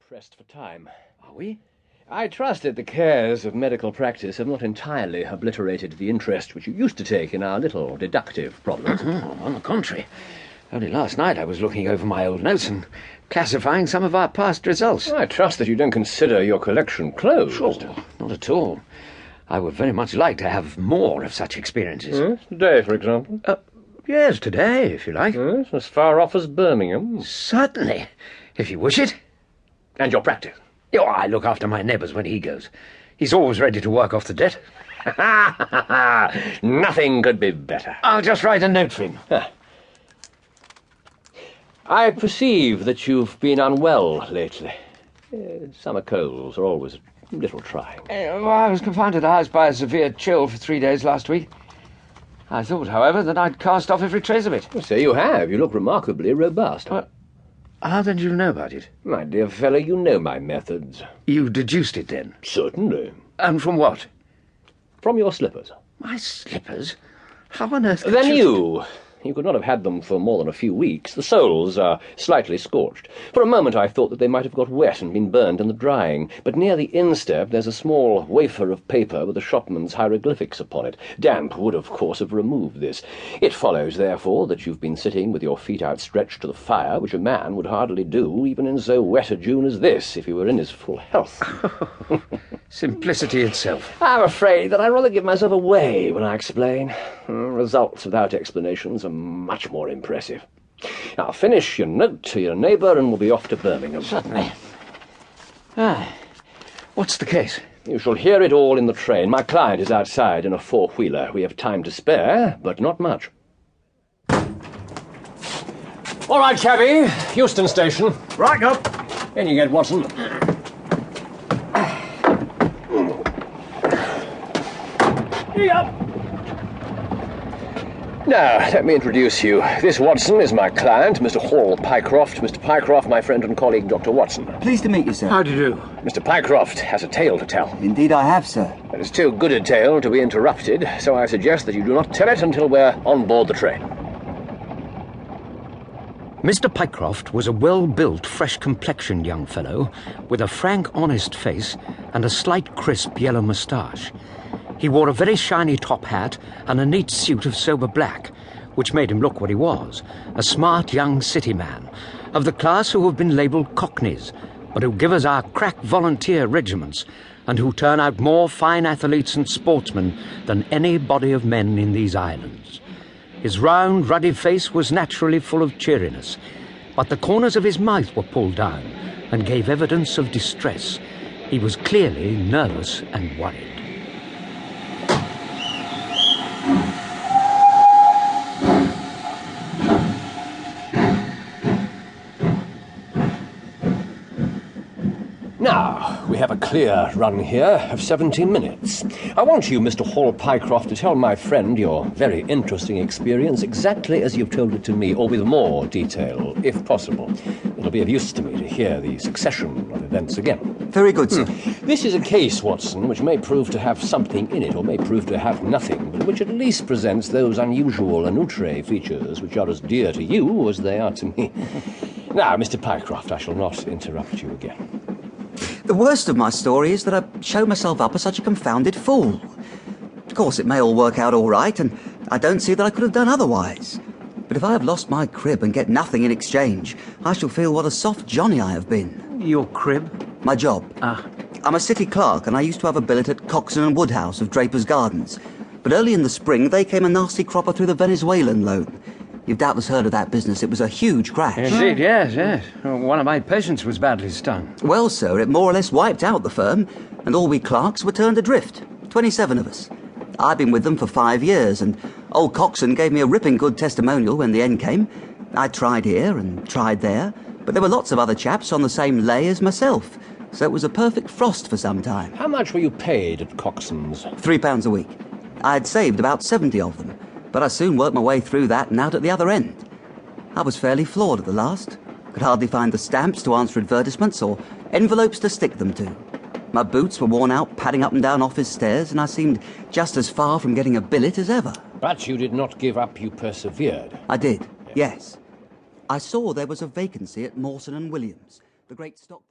pressed for time. Are we? I trust that the cares of medical practice have not entirely obliterated the interest which you used to take in our little deductive problems. On the contrary. Only last night I was looking over my old notes and classifying some of our past results. I trust that you don't consider your collection closed. Sure, not at all. I would very much like to have more of such experiences. Yes, today, for example. Yes, today, if you like. Yes, as far off as Birmingham. Certainly, if you wish it. And your practice. Oh, I look after my neighbours when he goes. He's always ready to work off the debt. Nothing could be better. I'll just write a note for him. I perceive that you've been unwell lately. Summer colds are always a little trying. I was confined to the house by a severe chill for 3 days last week. I thought, however, that I'd cast off every trace of it. So you have. You look remarkably robust. How then do you know about it? My dear fellow, you know my methods. You deduced it, then? Certainly. And from what? From your slippers. My slippers? How on earth... Then you... You could not have had them for more than a few weeks. The soles are slightly scorched. For a moment I thought that they might have got wet and been burned in the drying, but near the instep there's a small wafer of paper with a shopman's hieroglyphics upon it. Damp would, of course, have removed this. It follows, therefore, that you've been sitting with your feet outstretched to the fire, which a man would hardly do, even in so wet a June as this, if he were in his full health. Simplicity itself. I'm afraid that I'd rather give myself away when I explain. Results without explanations are much more impressive. Now, finish your note to your neighbour and we'll be off to Birmingham. Certainly. What's the case? You shall hear it all in the train. My client is outside in a four-wheeler. We have time to spare, but not much. All right, cabby. Euston Station. Right up. In you get, Watson. Yep. Now, let me introduce you. This, Watson, is my client, Mr. Hall Pycroft. Mr. Pycroft, my friend and colleague, Dr. Watson. Pleased to meet you, sir. How do you do? Mr. Pycroft has a tale to tell. Indeed I have, sir. It is too good a tale to be interrupted, so I suggest that you do not tell it until we're on board the train. Mr. Pycroft was a well-built, fresh-complexioned young fellow with a frank, honest face and a slight, crisp yellow moustache. He wore a very shiny top hat and a neat suit of sober black, which made him look what he was, a smart young city man, of the class who have been labelled cockneys, but who give us our crack volunteer regiments, and who turn out more fine athletes and sportsmen than any body of men in these islands. His round, ruddy face was naturally full of cheeriness, but the corners of his mouth were pulled down and gave evidence of distress. He was clearly nervous and worried. Now, we have a clear run here of 17 minutes. I want you, Mr. Hall Pycroft, to tell my friend your very interesting experience exactly as you've told it to me, or with more detail, if possible. It'll be of use to me to hear the succession of events again. Very good, sir. This is a case, Watson, which may prove to have something in it, or may prove to have nothing, but which at least presents those unusual and outre features which are as dear to you as they are to me. Now, Mr. Pycroft, I shall not interrupt you again. The worst of my story is that I show myself up as such a confounded fool. Of course, it may all work out all right, and I don't see that I could have done otherwise. But if I have lost my crib and get nothing in exchange, I shall feel what a soft Johnny I have been. Your crib? My job. Ah. I'm a city clerk, and I used to have a billet at Coxon and Woodhouse of Draper's Gardens. But early in the spring, they came a nasty cropper through the Venezuelan loan. You've doubtless heard of that business. It was a huge crash. Indeed, yes. One of my patients was badly stung. Well, sir, it more or less wiped out the firm, and all we clerks were turned adrift. 27 of us. I've been with them for 5 years, and old Coxon gave me a ripping good testimonial when the end came. I tried here and tried there, but there were lots of other chaps on the same lay as myself, so it was a perfect frost for some time. How much were you paid at Coxon's? £3 a week. I had saved about 70 of them, but I soon worked my way through that and out at the other end. I was fairly floored at the last. Could hardly find the stamps to answer advertisements or envelopes to stick them to. My boots were worn out padding up and down office stairs, and I seemed just as far from getting a billet as ever. But you did not give up, you persevered. I did, yes. I saw there was a vacancy at Mawson and Williams, the great stockbroker.